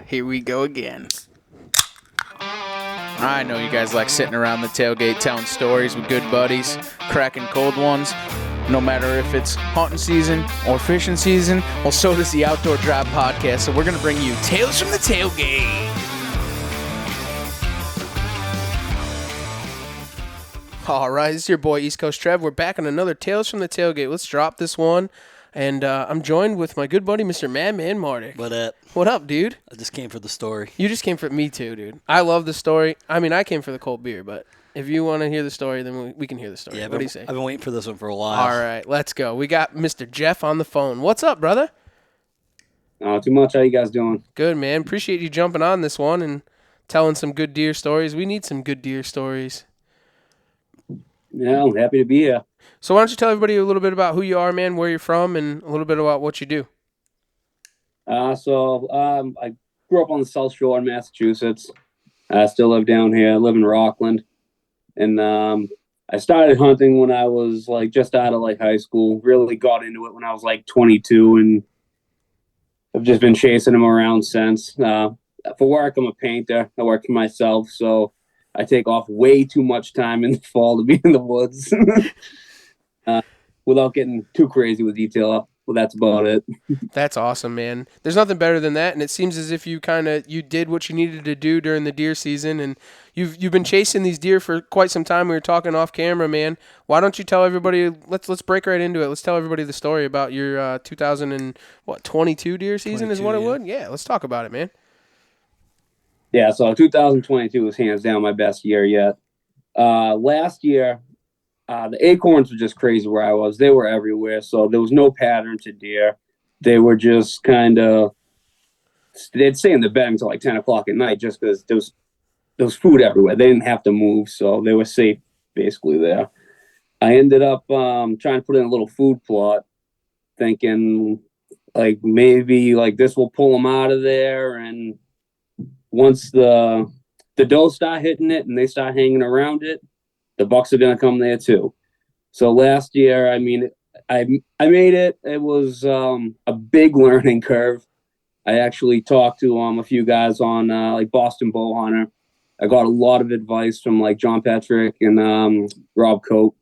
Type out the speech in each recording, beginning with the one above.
Here we go again. I know you guys like sitting around the tailgate telling stories with good buddies, cracking cold ones. No matter if it's hunting season or fishing season, well, so does the Outdoor Drive podcast. So we're going to bring you Tales from the Tailgate. All right, it's your boy East Coast Trev. We're back on another Tales from the Tailgate. Let's drop this one. And I'm joined with my good buddy, Mr. Madman Marty. What up? What up, dude? I just came for the story. You just came for me too, dude. I love the story. I mean, I came for the cold beer, but if you want to hear the story, then we can hear the story. Yeah, what do you say? I've been waiting for this one for a while. All right, let's go. We got Mr. Jeff on the phone. What's up, brother? Not too much. How you guys doing? Good, man. Appreciate you jumping on this one and telling some good deer stories. We need some good deer stories. Yeah, I'm happy to be here. So why don't you tell everybody a little bit about who you are, man, where you're from, and a little bit about what you do. I grew up on the South Shore in Massachusetts. I still live down here. I live in Rockland. And I started hunting when I was just out of high school. Really got into it when I was 22, and I've just been chasing them around since. For work, I'm a painter. I work for myself, so I take off way too much time in the fall to be in the woods. Without getting too crazy with detail. Well, that's about it. That's awesome, man. There's nothing better than that, and it seems as if you did what you needed to do during the deer season, and you've been chasing these deer for quite some time. We were talking off camera, man. Why don't you tell everybody? Let's break right into it. Let's tell everybody the story about your 2022 deer season is what it would. Yeah, let's talk about it, man. Yeah, so 2022 was hands down my best year yet. Last year, the acorns were just crazy where I was. They were everywhere, so there was no pattern to deer. They were just they'd stay in the bed until 10 o'clock at night just because there was food everywhere. They didn't have to move, so they were safe basically there. I ended up trying to put in a little food plot, thinking maybe this will pull them out of there, and once the doe start hitting it and they start hanging around it, the bucks are going to come there too. So last year, I made it. It was a big learning curve. I actually talked to a few guys on Boston Bow Hunter. I got a lot of advice from John Patrick and Rob Cope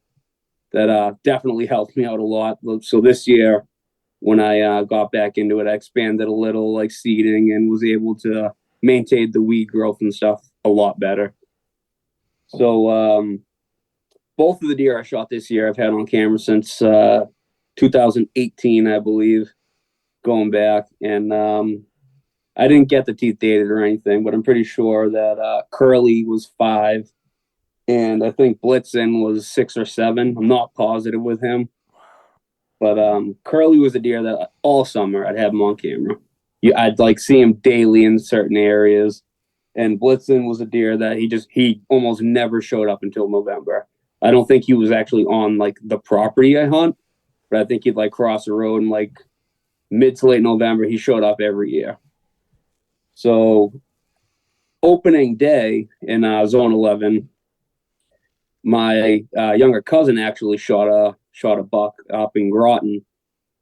that definitely helped me out a lot. So this year, when I got back into it, I expanded a little seeding and was able to maintain the weed growth and stuff a lot better. So both of the deer I shot this year I've had on camera since 2018, I believe, going back. And I didn't get the teeth dated or anything, but I'm pretty sure that Curly was 5, and I think Blitzen was 6 or 7. I'm not positive with him. But Curly was a deer that all summer I'd have him on camera. I'd see him daily in certain areas. And Blitzen was a deer that he almost never showed up until November. I don't think he was actually on the property I hunt, but I think he'd cross the road in mid to late November. He showed up every year. So opening day in zone 11, my younger cousin actually shot a buck up in Groton.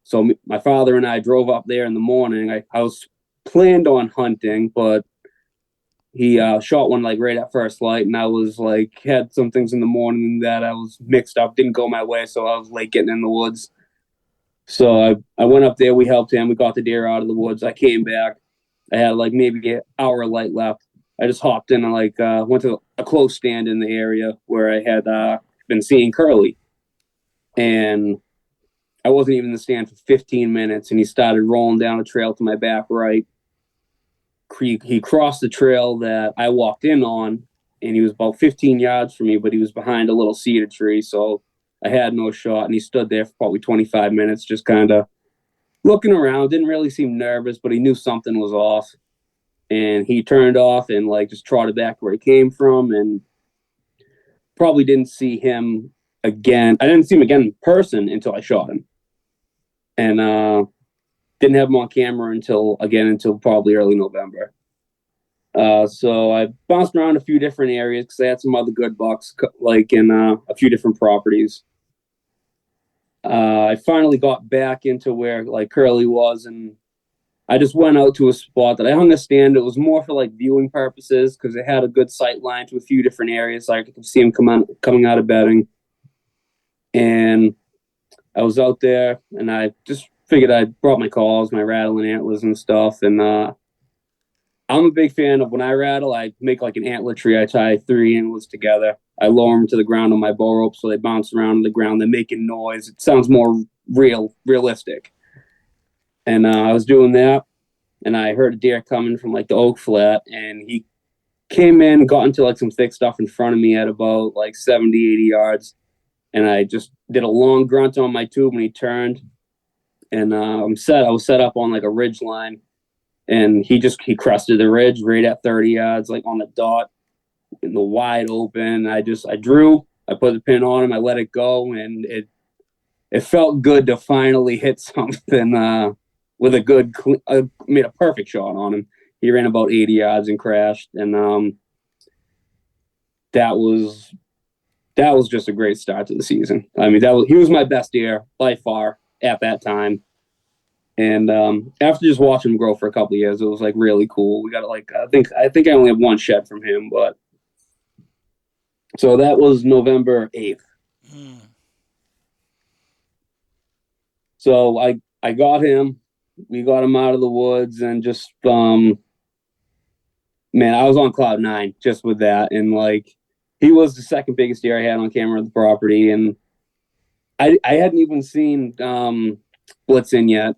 So my father and I drove up there in the morning. I was planned on hunting, but he shot one right at first light, and I was had some things in the morning that I was mixed up, didn't go my way, so I was late getting in the woods. So I went up there, we helped him, we got the deer out of the woods. I came back, I had maybe an hour of light left. I just hopped in and went to a close stand in the area where I had been seeing Curly, and I wasn't even in the stand for 15 minutes, and he started rolling down a trail to my back right. He crossed the trail that I walked in on, and he was about 15 yards from me, but he was behind a little cedar tree, so I had no shot, and he stood there for probably 25 minutes just kind of looking around. Didn't really seem nervous, but he knew something was off, and he turned off and just trotted back where he came from, and probably didn't see him again. I didn't see him again in person until I shot him. And didn't have him on camera until probably early November. So I bounced around a few different areas because I had some other good bucks, in a few different properties. I finally got back into where Curly was, and I just went out to a spot that I hung a stand. It was more for like viewing purposes because it had a good sight line to a few different areas. So I could see him coming out of bedding. And I was out there and I just figured I brought my calls, my rattling antlers and stuff. And I'm a big fan of when I rattle, I make like an antler tree. I tie 3 antlers together. I lower them to the ground on my bow rope so they bounce around on the ground. They're making noise. It sounds more realistic. And I was doing that, and I heard a deer coming from like the oak flat, and he came in, got into like some thick stuff in front of me at about like 70, 80 yards. And I just did a long grunt on my tube, and he turned. And I was set up on like a ridge line, and he crested the ridge right at 30 yards, like on the dot in the wide open. I drew, I put the pin on him, I let it go, and it felt good to finally hit something with a good, made a perfect shot on him. He ran about 80 yards and crashed, and that was just a great start to the season. I mean, he was my best deer by far at that time. And after just watching him grow for a couple of years, it was like really cool. We got like I think I only have one shed from him, but so that was November 8th. So I got him. We got him out of the woods, and just man, I was on cloud 9 just with that. And like, he was the second biggest deer I had on camera at the property, and I hadn't even seen Blitzen yet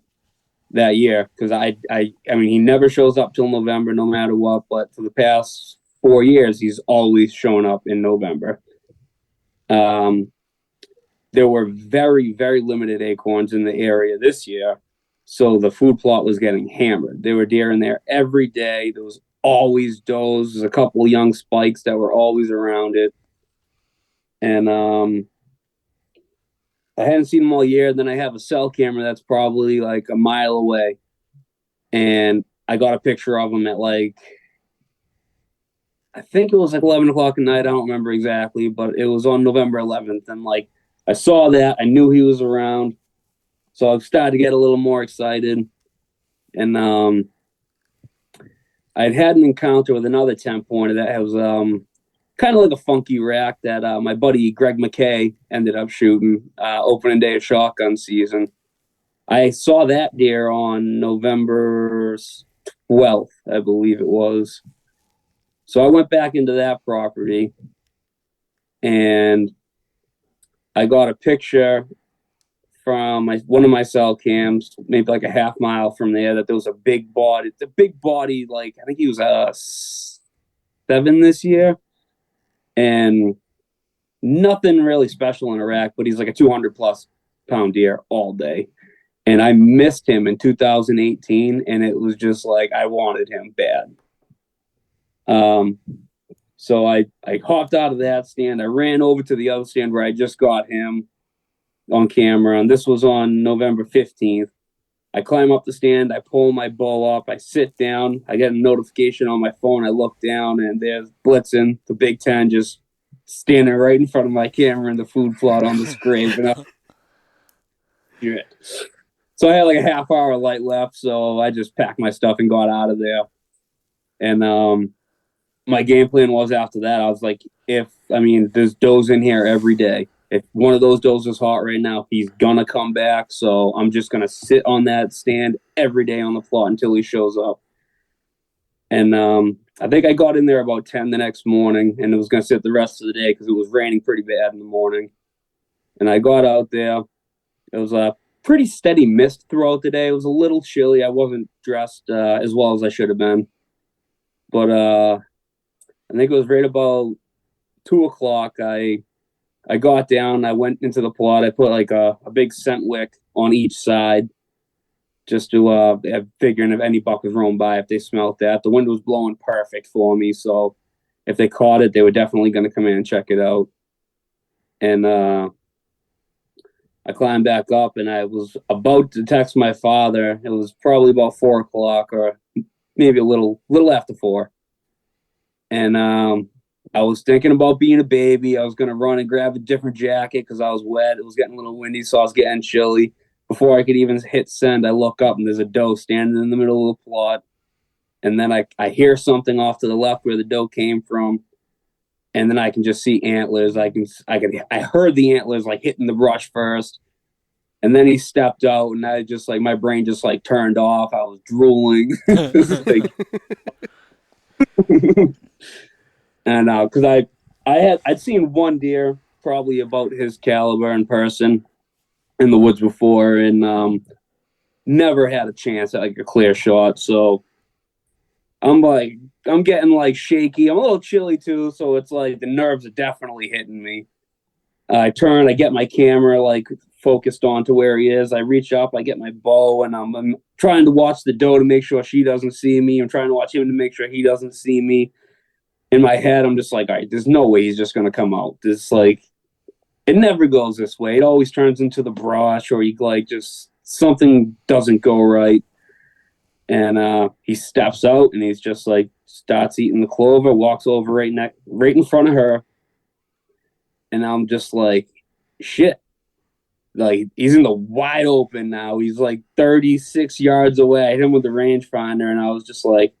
that year because I mean, he never shows up till November no matter what. But for the past 4 years, he's always shown up in November. There were very, very limited acorns in the area this year, so the food plot was getting hammered. There were deer in there every day. There was always does. There's a couple of young spikes that were always around it. And I hadn't seen them all year. Then I have a cell camera that's probably like a mile away. And I got a picture of him at like, I think it was like 11 o'clock at night. I don't remember exactly, but it was on November 11th. And like, I saw that. I knew he was around. So I started to get a little more excited. And I'd had an encounter with another 10-pointer that was kind of like a funky rack that my buddy Greg McKay ended up shooting opening day of shotgun season. I saw that deer on November 12th, I believe it was. So I went back into that property, and I got a picture from one of my cell cams, maybe like a half mile from there, that there was a big body. It's a big body, like I think he was 7 this year, and nothing really special in a rack, but he's like a 200+ pound deer all day. And I missed him in 2018, and it was just like I wanted him bad. So I hopped out of that stand. I ran over to the other stand where I just got him on camera, and this was on November 15th. I climb up the stand, I pull my bow up, I sit down, I get a notification on my phone, I look down, and there's Blitzen, the Big Ten, just standing right in front of my camera in the food plot on the scrape. So I had like a half hour light left, so I just packed my stuff and got out of there. And my game plan was after that, I was like, there's does in here every day. If one of those does is hot right now, he's gonna come back. So I'm just gonna sit on that stand every day on the plot until he shows up. And I think I got in there about 10 the next morning, and it was gonna sit the rest of the day because it was raining pretty bad in the morning. And I got out there. It was a pretty steady mist throughout the day. It was a little chilly. I wasn't dressed as well as I should have been. But I think it was right about 2 o'clock. I got down, I went into the plot, I put like a big scent wick on each side just to figuring if any buck was rolling by, if they smelt that. The wind was blowing perfect for me, so if they caught it, they were definitely going to come in and check it out. And I climbed back up, and I was about to text my father. It was probably about 4 o'clock or maybe a little after 4. And I was thinking about being a baby. I was going to run and grab a different jacket because I was wet. It was getting a little windy, so I was getting chilly. before I could even hit send, I look up and there's a doe standing in the middle of the plot. And then I hear something off to the left where the doe came from. And then I can just see antlers. I heard the antlers like hitting the brush first. And then he stepped out, and I just like my brain just like turned off. I was drooling, like, and because I'd seen one deer probably about his caliber in person in the woods before, and never had a chance at like a clear shot. So I'm getting like shaky. I'm a little chilly too, so it's like the nerves are definitely hitting me. I turn, I get my camera like focused on to where he is. I reach up, I get my bow, and I'm trying to watch the doe to make sure she doesn't see me. I'm trying to watch him to make sure he doesn't see me. In my head, I'm just like, all right, there's no way he's just gonna come out. This like, it never goes this way. It always turns into the brush, or you like just something doesn't go right. And he steps out, and he's just like starts eating the clover, walks over right in front of her, and I'm just like, shit. Like, he's in the wide open now. He's like 36 yards away. I hit him with the rangefinder, and I was just like,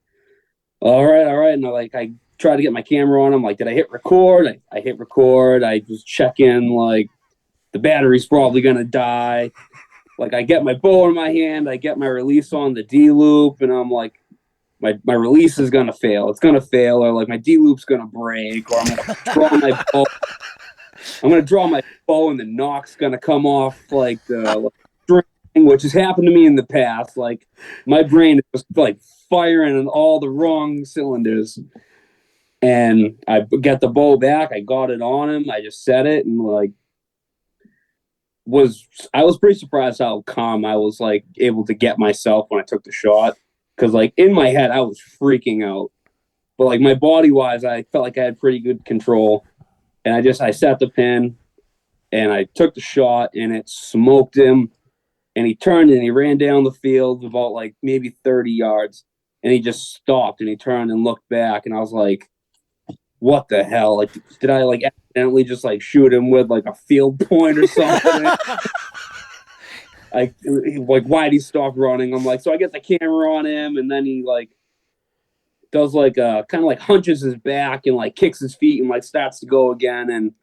all right. And I tried to get my camera on him. Like, did I hit record? I hit record. I was checking, like, the battery's probably going to die. Like, I get my bow in my hand. I get my release on the D-loop, and I'm like, my release is going to fail. It's going to fail, or, like, my D-loop's going to break, or I'm going to draw my bow. I'm going to draw my bow, and the knock's going to come off, like, the string, which has happened to me in the past. Like, my brain is just, like, firing on all the wrong cylinders. And I get the bow back. I got it on him. I just set it, and, like, I was pretty surprised how calm I was, like, able to get myself when I took the shot. Because, like, in my head, I was freaking out. But, like, my body-wise, I felt like I had pretty good control. And I set the pin, and I took the shot, and it smoked him. And he turned, and he ran down the field about, like, maybe 30 yards. And he just stopped, and he turned and looked back. And I was like, what the hell? Like, did I, like, accidentally just, like, shoot him with, like, a field point or something? Like, why'd he stop running? I'm like, so I get the camera on him, and then he, like, does like kind of like hunches his back and like kicks his feet and like starts to go again. And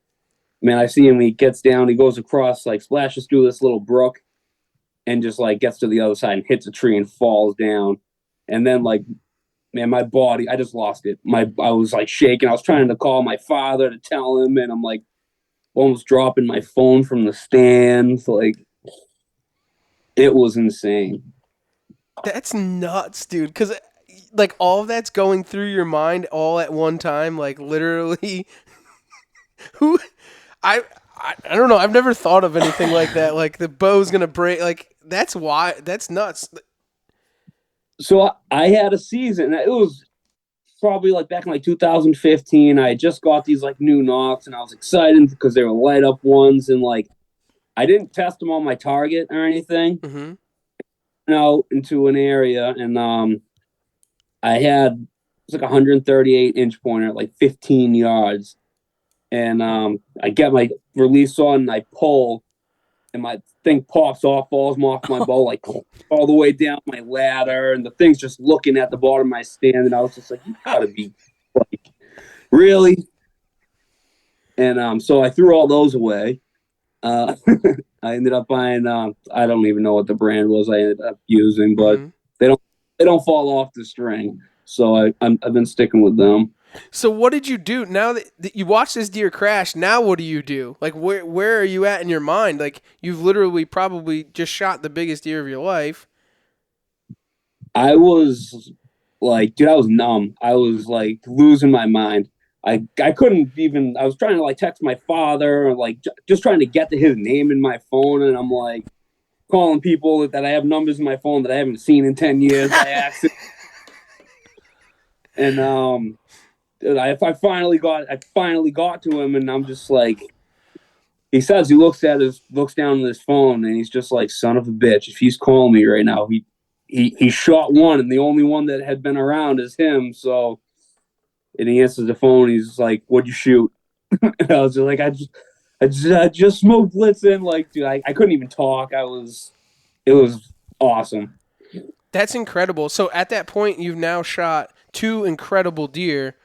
man, I see him, he gets down, he goes across, like splashes through this little brook and just like gets to the other side and hits a tree and falls down. And then like, man, my body, I just lost it. I was like shaking. I was trying to call my father to tell him, and I'm like almost dropping my phone from the stands. Like, it was insane. That's nuts, dude. Because like all of that's going through your mind all at one time, like literally. Who, I don't know. I've never thought of anything like that. Like the bow's gonna break. Like that's why. That's nuts. So I had a season. It was probably like back in like 2015. I just got these like new knocks, and I was excited because they were light up ones, and like I didn't test them on my target or anything. Mm-hmm. Out into an area, and I had, it was like a 138 inch pointer at like 15 yards, and I get my release on, and I pull, and my thing pops off, falls off my bow like all the way down my ladder, and the thing's just looking at the bottom of my stand, and I was just like, you gotta be like, really? And so I threw all those away. I ended up buying, I don't even know what the brand was I ended up using, but Mm-hmm. they don't fall off the string. So I've been sticking with them. So what did you do now that you watched this deer crash? Now what do you do? Like where are you at in your mind? Like you've literally probably just shot the biggest deer of your life. I was like, dude, I was numb. I was like losing my mind. I couldn't even, I was trying to like text my father, or like just trying to get to his name in my phone, and I'm like calling people that I have numbers in my phone that I haven't seen in 10 years by accident. And I finally got to him, and I'm just like, he says, he looks down at his phone, and he's just like, son of a bitch, if he's calling me right now, he shot one, and the only one that had been around is him. So, and he answers the phone, he's like, what'd you shoot? And I was just like, I just smoked Blitzen. Like, dude, I couldn't even talk. I was it was awesome. That's incredible. So at that point, you've now shot 2 incredible deer,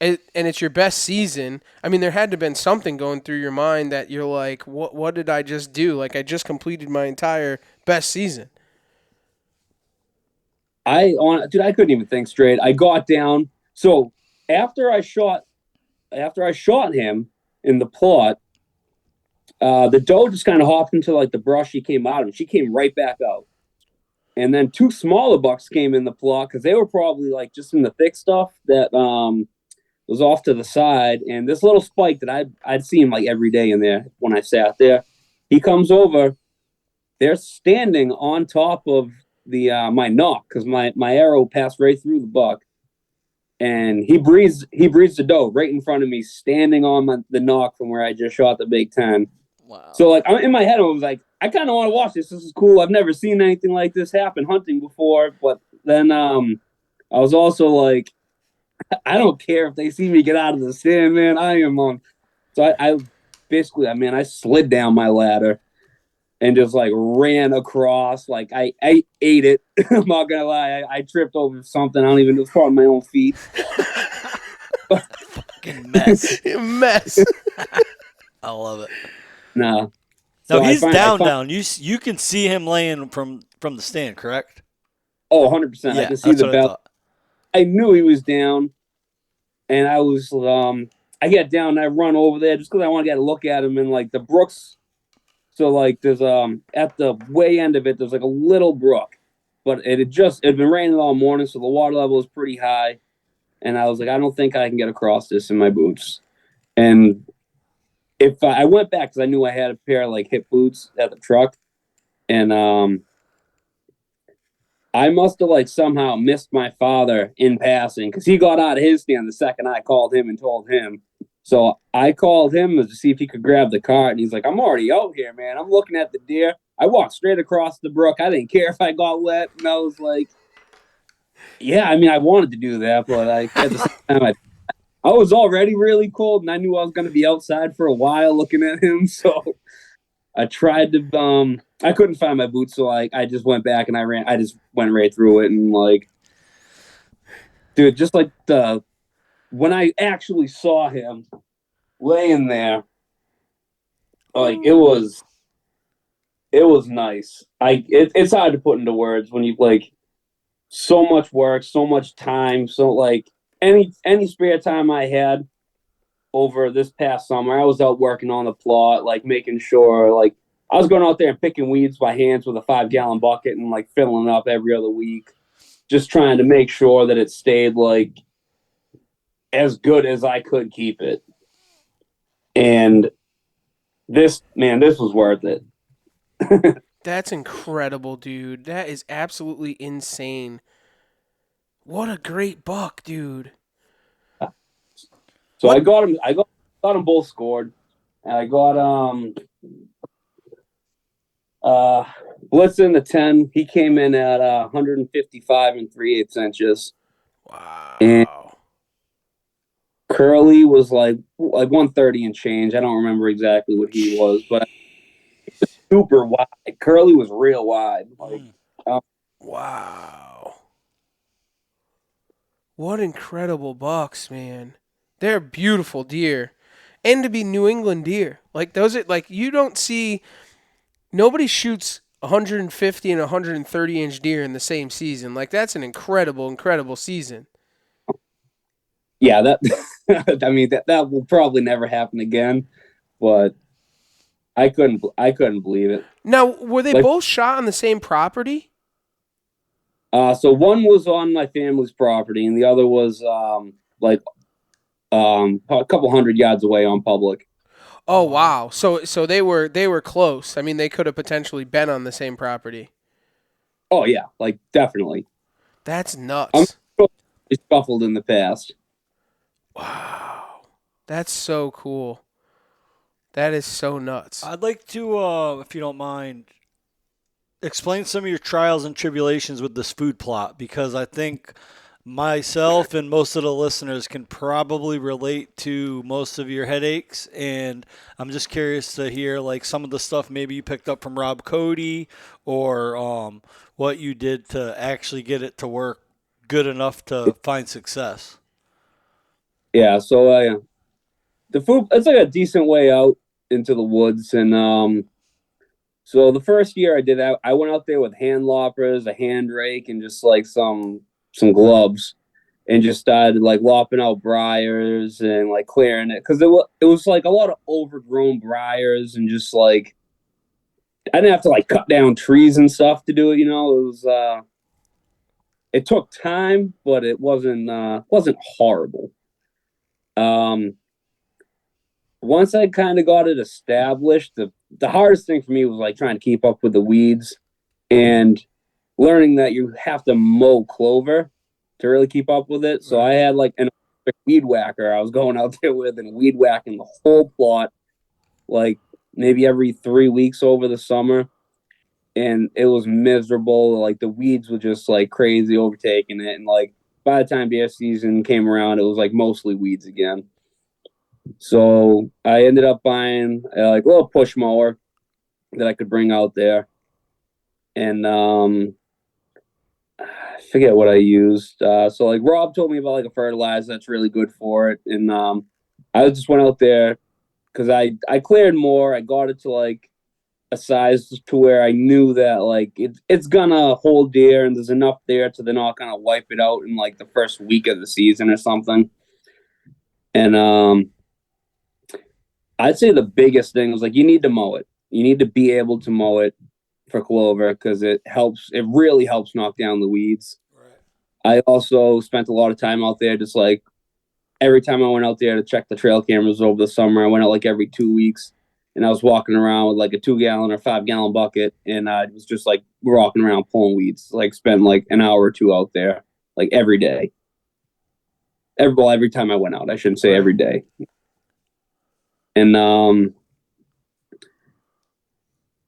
and it's your best season. I mean, there had to have been something going through your mind that you're like, what did I just do? Like, I just completed my entire best season. Dude, I couldn't even think straight. I got down. So after I shot him in the plot, the doe just kind of hopped into like the brush she came out of, and she came right back out. And then 2 smaller bucks came in the plot because they were probably like just in the thick stuff that was off to the side. And this little spike that I'd see him like every day in there when I sat there, he comes over. They're standing on top of the my knock because my arrow passed right through the buck, and he breathes the doe right in front of me, standing on the knock from where I just shot the Big 10. Wow. So like in my head, I was like, I kind of want to watch this. This is cool. I've never seen anything like this happen hunting before. But then I was also like, I don't care if they see me get out of the stand, man. I am on. So I basically, I slid down my ladder and just like ran across. Like I ate it. I'm not gonna lie. I tripped over something. I don't even know. It's probably my own feet. Fucking mess. Mess. I love it. Nah. So So he's down. You can see him laying from the stand, correct? Oh, 100%. I can see the belt. I knew he was down, and I was I get down and I run over there just because I want to get a look at him. And like the brooks, so like there's at the way end of it, there's like a little brook, but it had been raining all morning, so the water level was pretty high. And I was like, I don't think I can get across this in my boots. And if I went back because I knew I had a pair of like hip boots at the truck, and I must have like somehow missed my father in passing because he got out of his stand the second I called him and told him. So I called him to see if he could grab the cart, and he's like, I'm already out here, man. I'm looking at the deer. I walked straight across the brook. I didn't care if I got wet. And I was like, yeah, I wanted to do that, but at the same time, I was already really cold, and I knew I was going to be outside for a while looking at him. So I tried to, I couldn't find my boots, so I just went back and I just went right through it, and like, dude, just like when I actually saw him laying there, like it was nice. It's hard to put into words when you like so much work, so much time, so like any spare time I had over this past summer, I was out working on the plot, like making sure, like I was going out there and picking weeds by hands with a 5-gallon bucket and like filling it up every other week, just trying to make sure that it stayed like as good as I could keep it. And this was worth it. That's incredible, dude. That is absolutely insane. What a great buck, dude. So I got them both scored. And I got Blitz in the 10. He came in at 155 and 3/8 inches. Wow. And Curly was like 130 and change. I don't remember exactly what he was, but super wide. Curly was real wide. Like, wow. What incredible bucks, man. They're beautiful deer. And to be New England deer. Like those are like you don't see nobody shoots 150 and 130 inch deer in the same season. Like that's an incredible season. Yeah, that that will probably never happen again, but I couldn't believe it. Now, were they both shot on the same property? So one was on my family's property, and the other was a couple hundred yards away on public. Oh wow! So they were close. I mean, they could have potentially been on the same property. Oh yeah, like definitely. That's nuts. It's scuffled in the past. Wow, that's so cool. That is so nuts. I'd like to, if you don't mind, explain some of your trials and tribulations with this food plot because I think myself and most of the listeners can probably relate to most of your headaches, and I'm just curious to hear like some of the stuff maybe you picked up from Rob Cody, or what you did to actually get it to work good enough to find success. Yeah, so the food, it's like a decent way out into the woods, and so the first year I did that, I went out there with hand loppers, a hand rake, and just like some gloves, and just started like lopping out briars and like clearing it, because it was like a lot of overgrown briars, and just like I didn't have to like cut down trees and stuff to do it. It was it took time, but it wasn't horrible. Um, Once I kind of got it established, the hardest thing for me was like trying to keep up with the weeds and learning that you have to mow clover to really keep up with it. So I had like an electric weed whacker I was going out there with and weed whacking the whole plot, like maybe every 3 weeks over the summer. And it was miserable. Like the weeds were just like crazy overtaking it. And like by the time beer season came around, it was like mostly weeds again. So I ended up buying like a little push mower that I could bring out there, and I forget what I used. So like Rob told me about like a fertilizer that's really good for it, and I just went out there because I cleared more. I got it to like a size to where I knew that like it's gonna hold deer, and there's enough there to they're not gonna wipe it out in like the first week of the season or something. And I'd say the biggest thing was like you need to mow it. You need to be able to mow it for clover because it helps. It really helps knock down the weeds. Right. I also spent a lot of time out there, just like every time I went out there to check the trail cameras over the summer. I went out like every 2 weeks, and I was walking around with like a 2-gallon or 5-gallon bucket, and I was just like walking around pulling weeds. Like spend like an hour or two out there, like every day. Every time I went out, I shouldn't say every day. And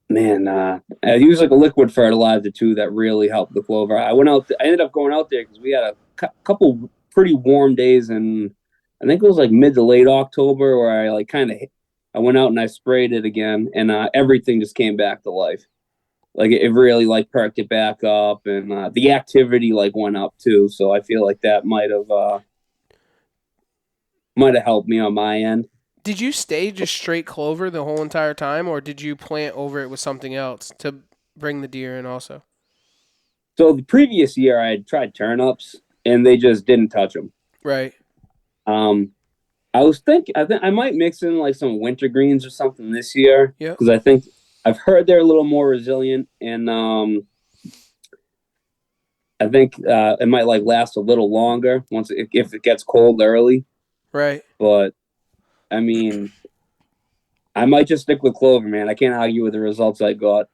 man, I used like a liquid fertilizer too that really helped the clover. I ended up going out there because we had a couple pretty warm days, and I think it was like mid to late October where I went out and I sprayed it again, and everything just came back to life. Like it really like perked it back up, and the activity like went up too. So I feel like that might have helped me on my end. Did you stay just straight clover the whole entire time, or did you plant over it with something else to bring the deer in also? So the previous year I had tried turnips, and they just didn't touch them. Right. I think I might mix in like some winter greens or something this year. Yep. Because I think I've heard they're a little more resilient, and I think it might like last a little longer if it gets cold early. Right. But I mean, I might just stick with clover, man. I can't argue with the results I got.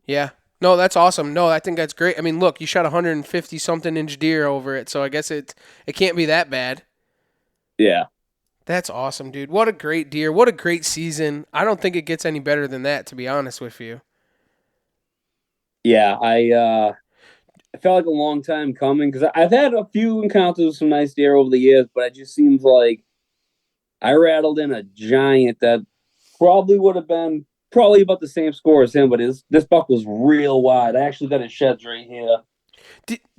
Yeah. No, that's awesome. No, I think that's great. I mean, look, you shot 150 something inch deer over it, so I guess it can't be that bad. Yeah. That's awesome, dude. What a great deer. What a great season. I don't think it gets any better than that, to be honest with you. Yeah, I felt like a long time coming because I've had a few encounters with some nice deer over the years, but it just seems like I rattled in a giant that probably would have been about the same score as him, but this buck was real wide. I actually got his sheds right here.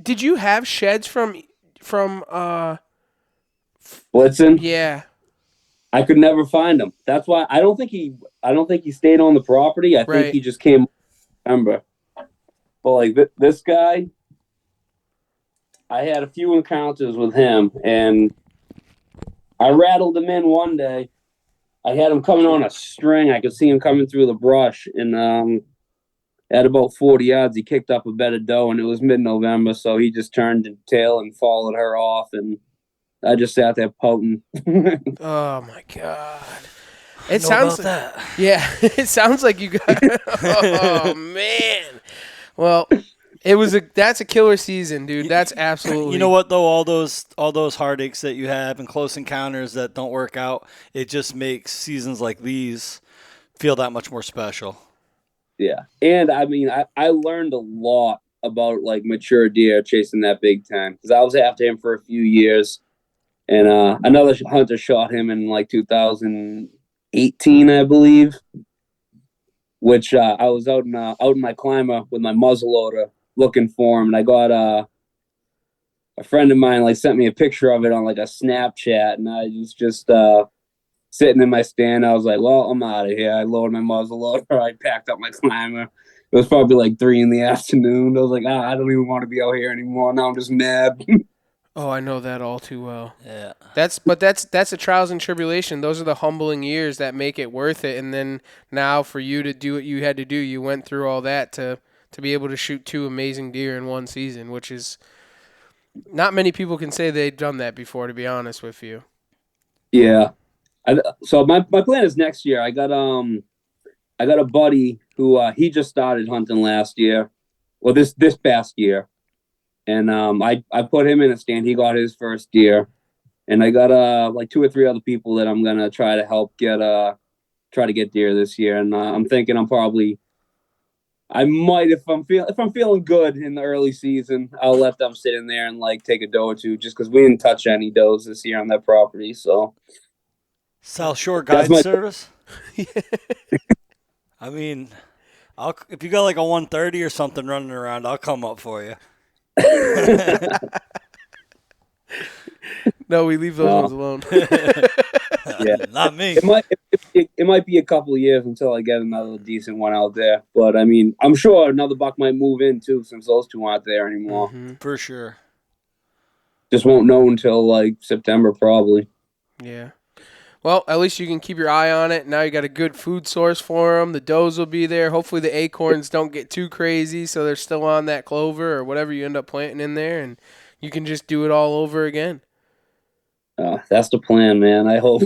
Did you have sheds from Blitzen? Yeah. I could never find him. That's why I don't think he stayed on the property. I think he just came. Remember, but like this guy, I had a few encounters with him, and I rattled him in one day. I had him coming on a string. I could see him coming through the brush, and at about 40 yards, he kicked up a bed of doe, and it was mid-November, so he just turned his tail and followed her off, and I just sat there pouting. Oh my god! It sounds like that. Yeah, it sounds like you got. Oh man! Well, that's a killer season, dude. That's absolutely. You know what though? All those heartaches that you have and close encounters that don't work out, it just makes seasons like these feel that much more special. Yeah, and I mean, I learned a lot about like mature deer chasing that Big Ten, because I was after him for a few years, and another hunter shot him in like 2018, I believe. Which I was out in my climber with my muzzleloader looking for him, and I got a friend of mine like sent me a picture of it on like a Snapchat, and I was just sitting in my stand. I was like, well, I'm out of here. I loaded my muzzleloader. I packed up my climber. It was probably like 3 PM. I was like, I don't even want to be out here anymore. Now I'm just mad. Oh, I know that all too well. Yeah. That's the trials and tribulation. Those are the humbling years that make it worth it. And then now for you to do what you had to do, you went through all that to be able to shoot 2 amazing deer in one season, which is not many people can say they've done that before, to be honest with you. Yeah. So my plan is next year. I got a buddy who he just started hunting last year. Well, this past year. And I put him in a stand. He got his first deer, and I got like 2 or 3 other people that I'm gonna try to help try to get deer this year. And I'm thinking I might, if I'm feeling good in the early season, I'll let them sit in there and like take a doe or two, just because we didn't touch any does this year on that property. So South Shore Guide Service. I mean, if you got like a 130 or something running around, I'll come up for you. No, we leave those ones alone. Yeah, not me. It might be a couple of years until I get another decent one out there. But I mean, I'm sure another buck might move in too, since those 2 aren't there anymore. Mm-hmm. For sure. Just won't know until like September probably. Yeah. Well, at least you can keep your eye on it. Now you got a good food source for them. The does will be there. Hopefully the acorns don't get too crazy, so they're still on that clover or whatever you end up planting in there, and you can just do it all over again. That's the plan, man. I hope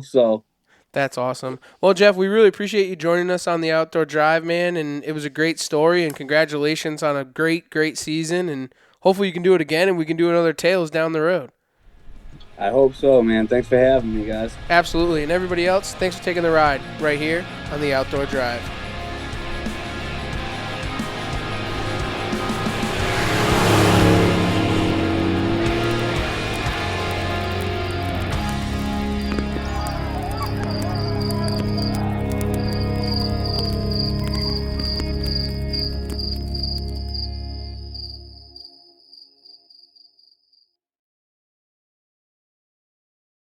so. That's awesome. Well, Jeff, we really appreciate you joining us on the Outdoor Drive, man, and it was a great story, and congratulations on a great, great season, and hopefully you can do it again, and we can do another Tales down the road. I hope so, man. Thanks for having me, guys. Absolutely. And everybody else, thanks for taking the ride right here on the Outdoor Drive.